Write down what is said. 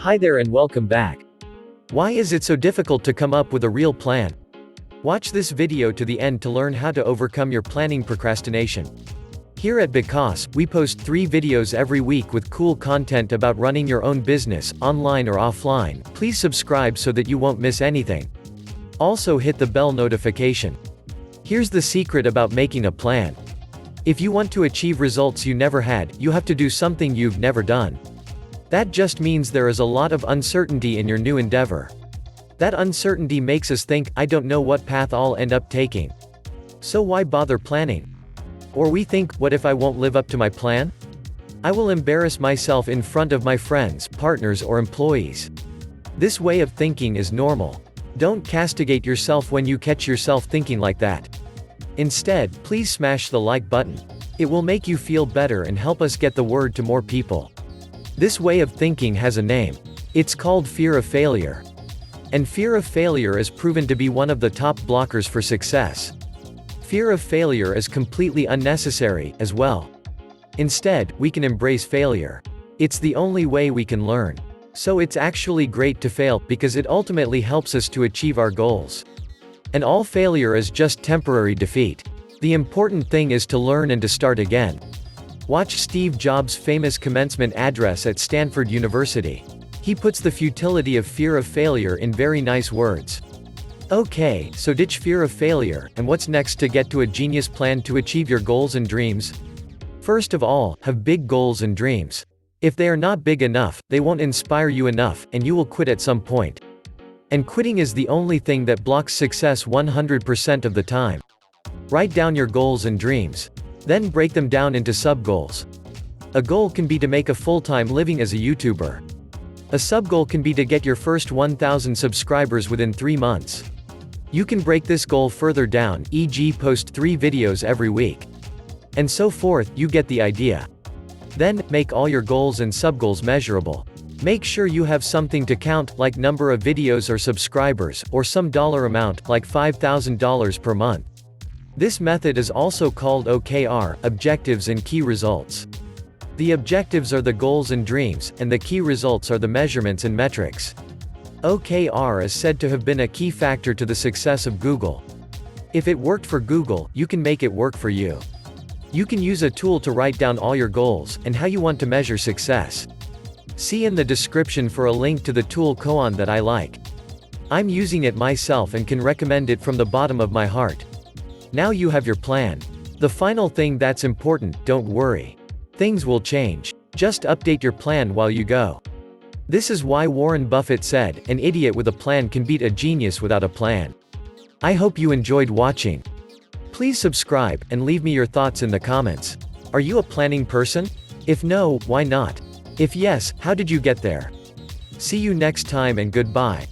Hi there and welcome back. Why is it so difficult to come up with a real plan? Watch this video to the end to learn how to overcome your planning procrastination. Here at Because, we post 3 videos every week with cool content about running your own business, online or offline. Please subscribe so that you won't miss anything. Also hit the bell notification. Here's the secret about making a plan. If you want to achieve results you never had, you have to do something you've never done. That just means there is a lot of uncertainty in your new endeavor. That uncertainty makes us think, I don't know what path I'll end up taking. So why bother planning? Or we think, what if I won't live up to my plan? I will embarrass myself in front of my friends, partners or employees. This way of thinking is normal. Don't castigate yourself when you catch yourself thinking like that. Instead, please smash the like button. It will make you feel better and help us get the word to more people. This way of thinking has a name. It's called fear of failure. And fear of failure is proven to be one of the top blockers for success. Fear of failure is completely unnecessary, as well. Instead, we can embrace failure. It's the only way we can learn. So it's actually great to fail, because it ultimately helps us to achieve our goals. And all failure is just temporary defeat. The important thing is to learn and to start again. Watch Steve Jobs' famous commencement address at Stanford University. He puts the futility of fear of failure in very nice words. Okay, so ditch fear of failure, and what's next to get to a genius plan to achieve your goals and dreams? First of all, have big goals and dreams. If they are not big enough, they won't inspire you enough, and you will quit at some point. And quitting is the only thing that blocks success 100% of the time. Write down your goals and dreams. Then break them down into sub-goals. A goal can be to make a full-time living as a YouTuber. A sub-goal can be to get your first 1,000 subscribers within 3 months. You can break this goal further down, e.g. post 3 videos every week. And so forth, you get the idea. Then, make all your goals and sub-goals measurable. Make sure you have something to count, like number of videos or subscribers, or some dollar amount, like $5,000 per month. This method is also called OKR, Objectives and Key Results. The objectives are the goals and dreams, and the key results are the measurements and metrics. OKR is said to have been a key factor to the success of Google. If it worked for Google, you can make it work for you. You can use a tool to write down all your goals, and how you want to measure success. See in the description for a link to the tool Koan that I like. I'm using it myself and can recommend it from the bottom of my heart. Now you have your plan. The final thing that's important, don't worry. Things will change. Just update your plan while you go. This is why Warren Buffett said, an idiot with a plan can beat a genius without a plan. I hope you enjoyed watching. Please subscribe, and leave me your thoughts in the comments. Are you a planning person? If no, why not? If yes, how did you get there? See you next time and goodbye.